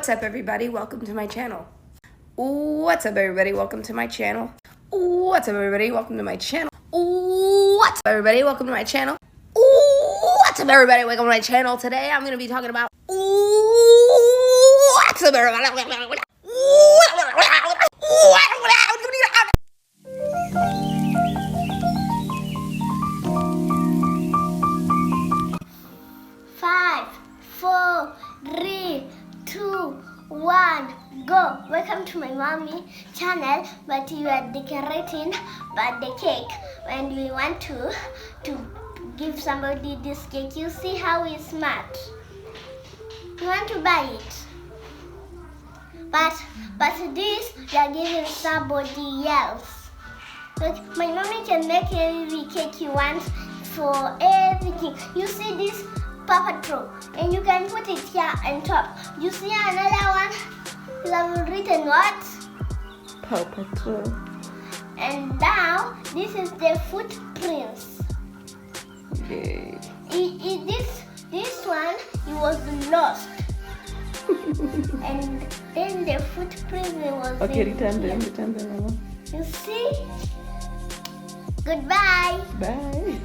What's up, everybody? Welcome to my channel. What's up, everybody? Welcome to my channel. What's up, everybody? Welcome to my channel. What's up, everybody? Welcome to my channel. What's up, everybody? Welcome to my channel. Today, I'm going to be talking about what's up, everybody? 5, 4, 3, 2, 1, go! Welcome to my mommy channel, but we are decorating birthday cake and we want to give somebody this cake. You see how we're smart. We want to buy it. But this we are giving somebody else. Look, my mommy can make every cake you want for everything. You see this Paw Patrol, and you can put it here on top. You see another one? You have written what? Paw Patrol. And now this is the footprints. Okay. This one, it was lost. And then the footprint was Okay, return them, Mama. You see? Goodbye. Bye.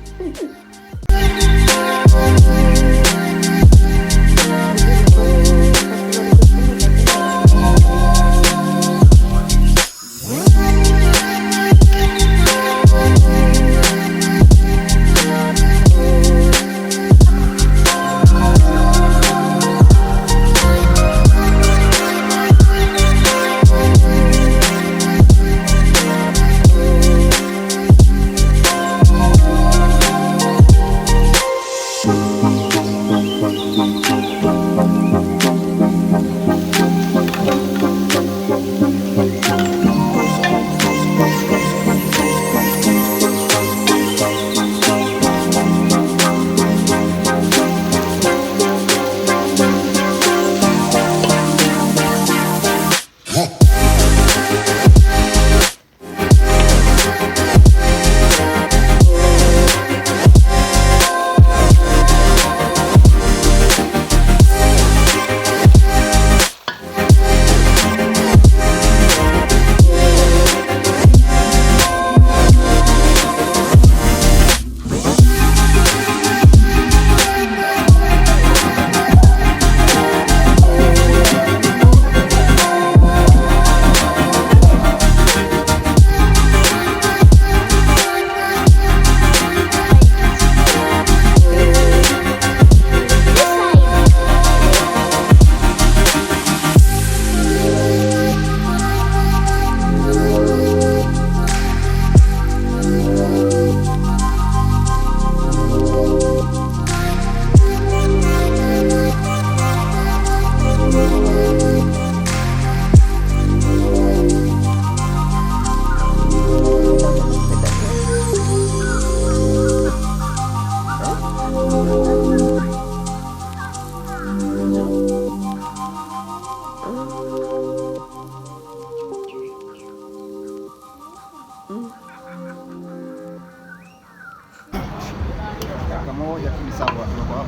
Moja tu ni sawa kwa hapa.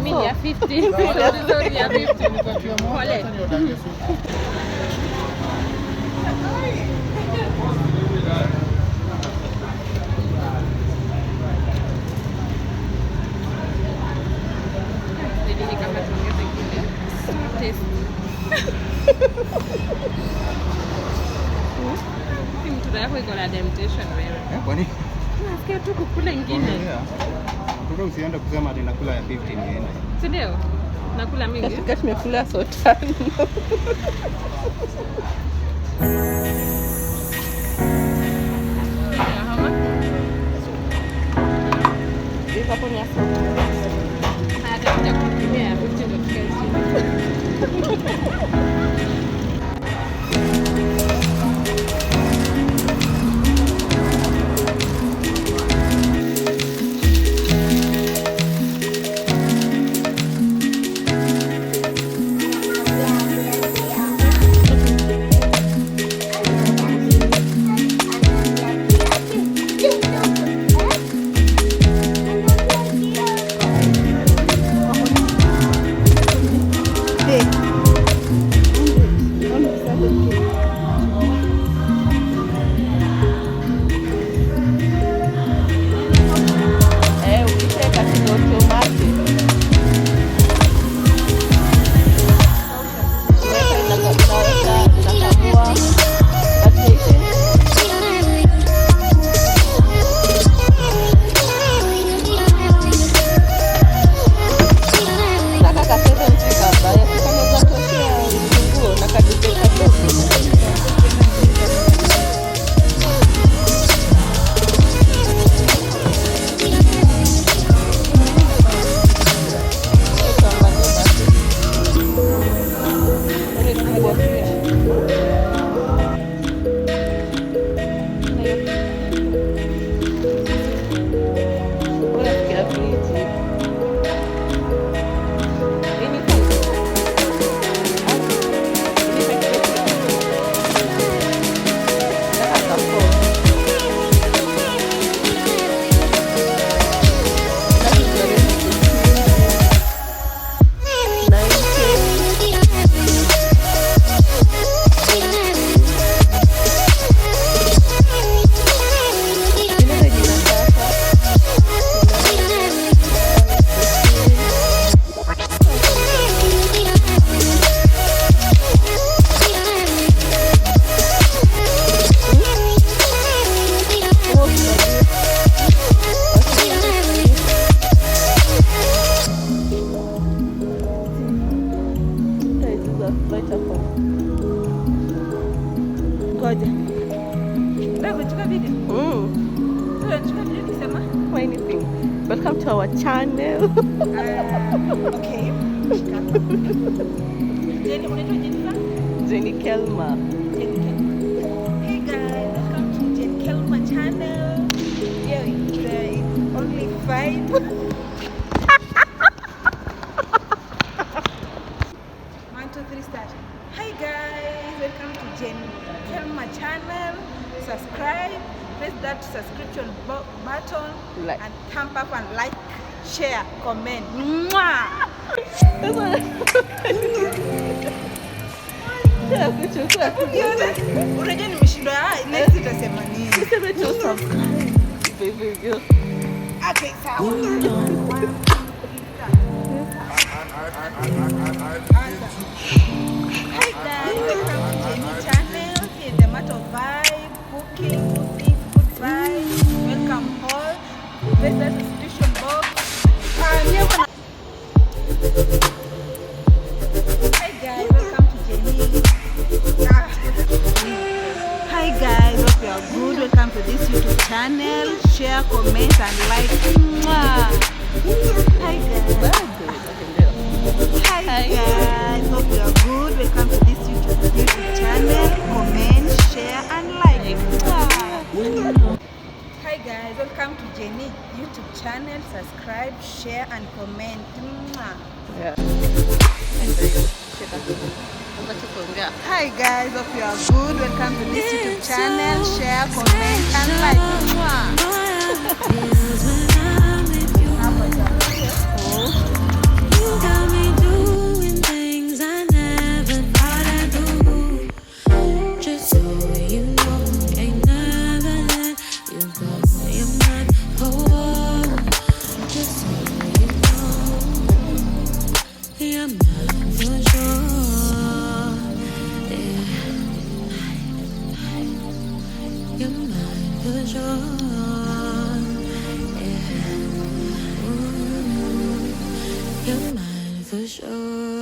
Mimi ya 50. Sorry ya 50. Pole. Ndio kama tuongeze kile. Taste. Mtu yako iko na temptation wewe. Kwa nini? Nasikia tu kukula ingine. Ndio usiende kusema ati nakula ya 50 niende. Si ndio? Nakula mingi. Kati nimekula sotano. Iko hapo ni hapo. Hata kuja kutumia 50 ndio tukae. channel. Okay. Jenny, unaitwa Jennifer? Jenny Kelma. Jenny Kelma. Hey guys, welcome to Jenny Kelma channel. Yeah, it's only 5. 1, 2, 3, start. Hi guys, welcome to Jenny Kelma channel. Subscribe, press that subscription button Like. and thumb up and like, share, comment. Mwah! Unajua nimeshindwa next utasema nini? Okay, sawa. Hi guys, welcome to Jenny channel. Here the matter of vibe, cooking, food, food vibe. Welcome all. Press that subscription box. Hi guys, welcome to Jenny. Hi guys, hope you are good. Welcome to this YouTube channel. Share, comment, and like. Mwah. Hi guys. Hi guys, hope you are good. Welcome to this YouTube channel. Comment, share, and like. Hi guys, welcome to Jenny YouTube channel. Subscribe, share, and comment. Hi guys, hope you are good. Welcome to this YouTube channel. Share, comment, and like. You got me doing things I never thought I'd do. Just so you know, ain't never let you go. You're mine, oh, just so you know, you're mine for sure. Yeah, you're mine for sure. Yeah. You're mine for sure.